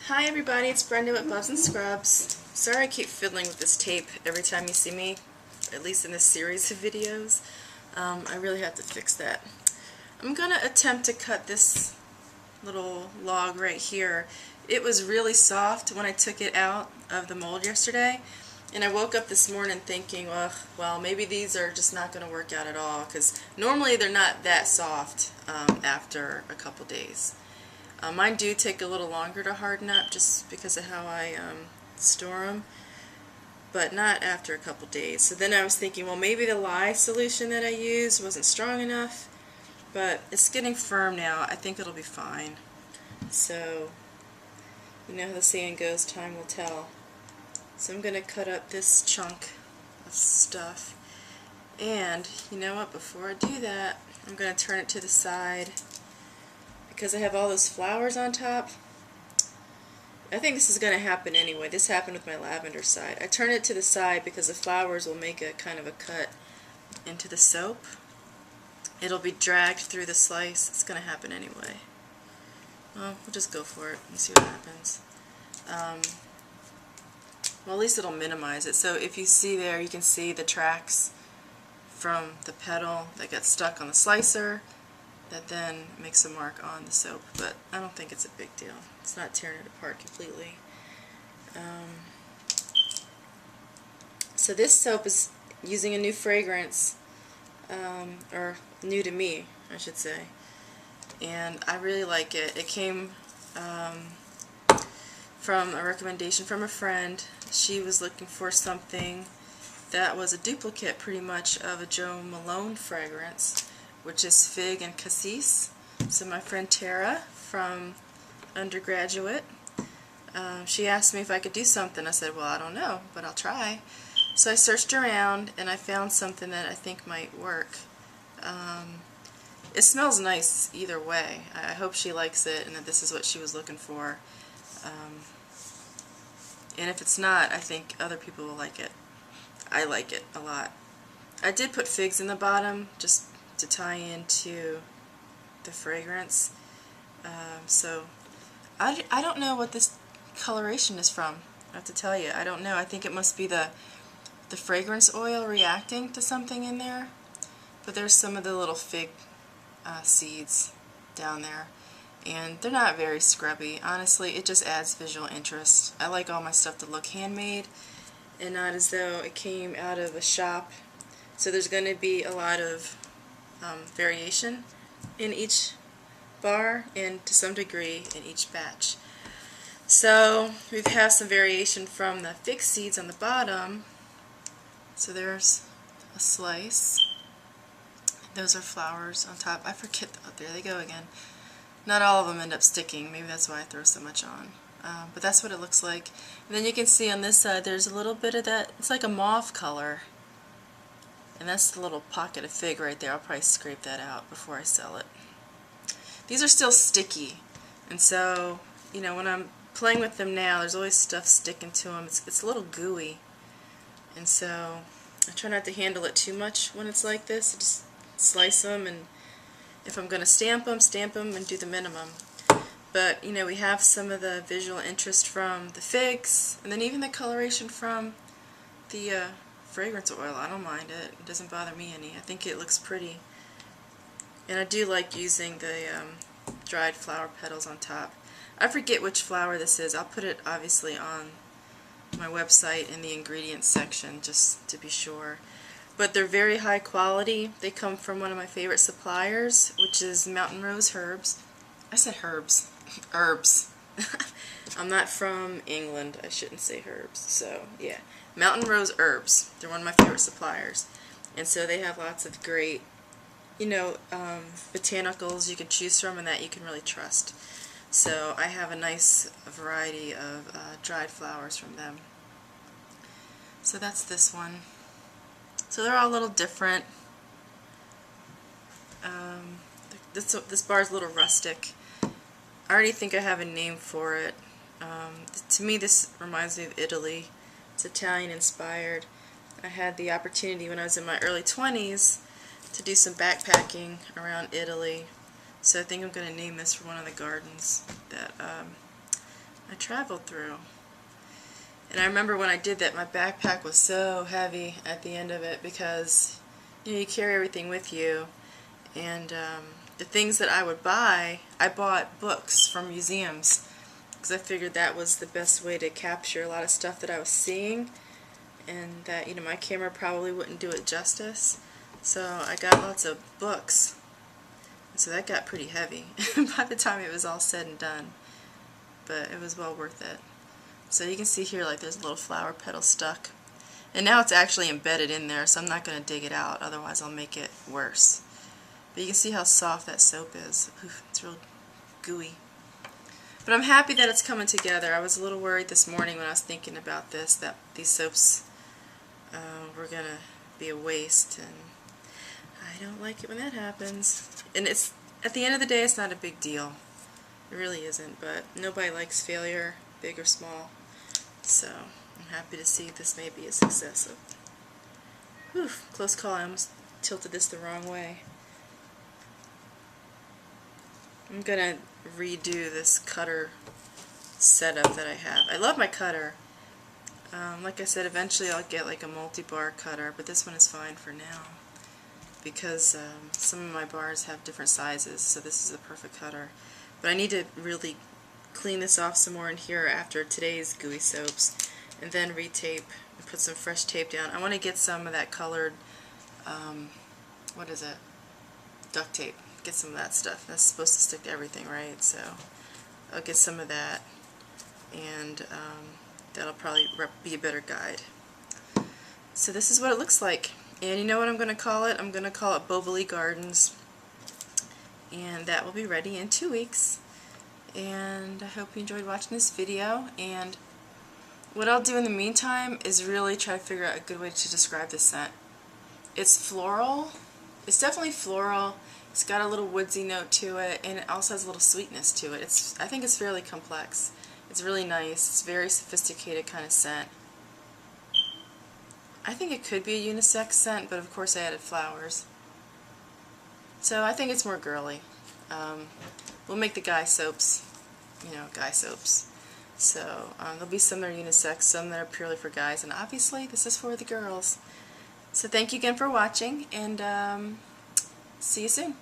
Hi everybody, it's Brenda with Bubs and Scrubs. Sorry I keep fiddling with this tape every time you see me, at least in this series of videos. I really have to fix that. I'm going to attempt to cut this little log right here. It was really soft when I took it out of the mold yesterday, and I woke up this morning thinking, well, maybe these are just not going to work out at all, because normally they're not that soft after a couple days. Mine do take a little longer to harden up just because of how I store them, but not after a couple days. So then I was thinking, well, maybe the lye solution that I used wasn't strong enough, but it's getting firm now. I think it'll be fine. So, you know how the saying goes, time will tell. So I'm going to cut up this chunk of stuff. And, you know what, before I do that, I'm going to turn it to the side. Because I have all those flowers on top, I think this is going to happen anyway. This happened with my lavender side. I turn it to the side because the flowers will make a kind of a cut into the soap. It'll be dragged through the slice. It's going to happen anyway. Well, we'll just go for it and see what happens. Well, at least it'll minimize it. So if you see there, you can see the tracks from the petal that got stuck on the slicer that then makes a mark on the soap, but I don't think it's a big deal. It's not tearing it apart completely. So this soap is using a new fragrance, or new to me, I should say, and I really like it. It came from a recommendation from a friend. She was looking for something that was a duplicate pretty much of a Jo Malone fragrance, which is fig and cassis. So my friend Tara from undergraduate, she asked me if I could do something. I said, well, I don't know, but I'll try. So I searched around and I found something that I think might work. It smells nice either way. I hope she likes it and that this is what she was looking for. And if it's not, I think other people will like it. I like it a lot. I did put figs in the bottom just to tie into the fragrance. So I don't know what this coloration is from. I have to tell you, I don't know. I think it must be the fragrance oil reacting to something in there. But there's some of the little fig seeds down there, and they're not very scrubby. Honestly, it just adds visual interest. I like all my stuff to look handmade and not as though it came out of a shop. So there's going to be a lot of variation in each bar and to some degree in each batch. So we have some variation from the fig seeds on the bottom. So there's a slice. Those are flowers on top. I forget, oh, there they go again. Not all of them end up sticking. Maybe that's why I throw so much on. But that's what it looks like. And then you can see on this side there's a little bit of that, it's like a mauve color. And that's the little pocket of fig right there. I'll probably scrape that out before I sell it. These are still sticky, and so, you know, when I'm playing with them now, there's always stuff sticking to them. It's a little gooey, and so I try not to handle it too much when it's like this. I just slice them, and if I'm going to stamp them and do the minimum. But, you know, we have some of the visual interest from the figs, and then even the coloration from the fragrance oil. I don't mind it. It doesn't bother me any. I think it looks pretty. And I do like using the dried flower petals on top. I forget which flower this is. I'll put it obviously on my website in the ingredients section just to be sure. But they're very high quality. They come from one of my favorite suppliers, which is Mountain Rose Herbs. I said herbs. Herbs. I'm not from England. I shouldn't say herbs. So, yeah. Mountain Rose Herbs. They're one of my favorite suppliers. And so they have lots of great, you know, botanicals you can choose from and that you can really trust. So I have a nice variety of dried flowers from them. So that's this one. So they're all a little different. This bar is a little rustic. I already think I have a name for it. To me this reminds me of Italy. It's Italian inspired. I had the opportunity when I was in my early 20s to do some backpacking around Italy. So I think I'm going to name this for one of the gardens that I I traveled through. And I remember when I did that, my backpack was so heavy at the end of it because you carry everything with you. And the things that I would buy, I bought books from museums because I figured that was the best way to capture a lot of stuff that I was seeing, and that my camera probably wouldn't do it justice. So I got lots of books. So that got pretty heavy by the time it was all said and done. But it was well worth it. So you can see here, like, there's a little flower petal stuck. And now it's actually embedded in there, so I'm not going to dig it out, otherwise I'll make it worse. But you can see how soft that soap is. Oof, it's real gooey. But I'm happy that it's coming together. I was a little worried this morning when I was thinking about this, that these soaps were going to be a waste, and I don't like it when that happens. And it's, at the end of the day, it's not a big deal. It really isn't, but nobody likes failure, big or small. So I'm happy to see this may be a success. Whew, close call. I almost tilted this the wrong way. I'm going to redo this cutter setup that I have. I love my cutter. Like I said, eventually I'll get like a multi-bar cutter, but this one is fine for now because some of my bars have different sizes, so this is the perfect cutter. But I need to really clean this off some more in here after today's gooey soaps, and then retape and put some fresh tape down. I want to get some of that colored, what is it? Duct tape. Get some of that stuff. That's supposed to stick to everything, right? So I'll get some of that, and that'll probably be a better guide. So this is what it looks like. And you know what I'm going to call it? I'm going to call it Boboli Gardens. And that will be ready in 2 weeks. And I hope you enjoyed watching this video. And what I'll do in the meantime is really try to figure out a good way to describe this scent. It's floral. It's definitely floral. It's got a little woodsy note to it, and it also has a little sweetness to it. I think it's fairly complex. It's really nice. It's a very sophisticated kind of scent. I think it could be a unisex scent, but of course I added flowers. So I think it's more girly. We'll make the guy soaps, guy soaps. So there'll be some that are unisex, some that are purely for guys, and obviously this is for the girls. So thank you again for watching, and see you soon.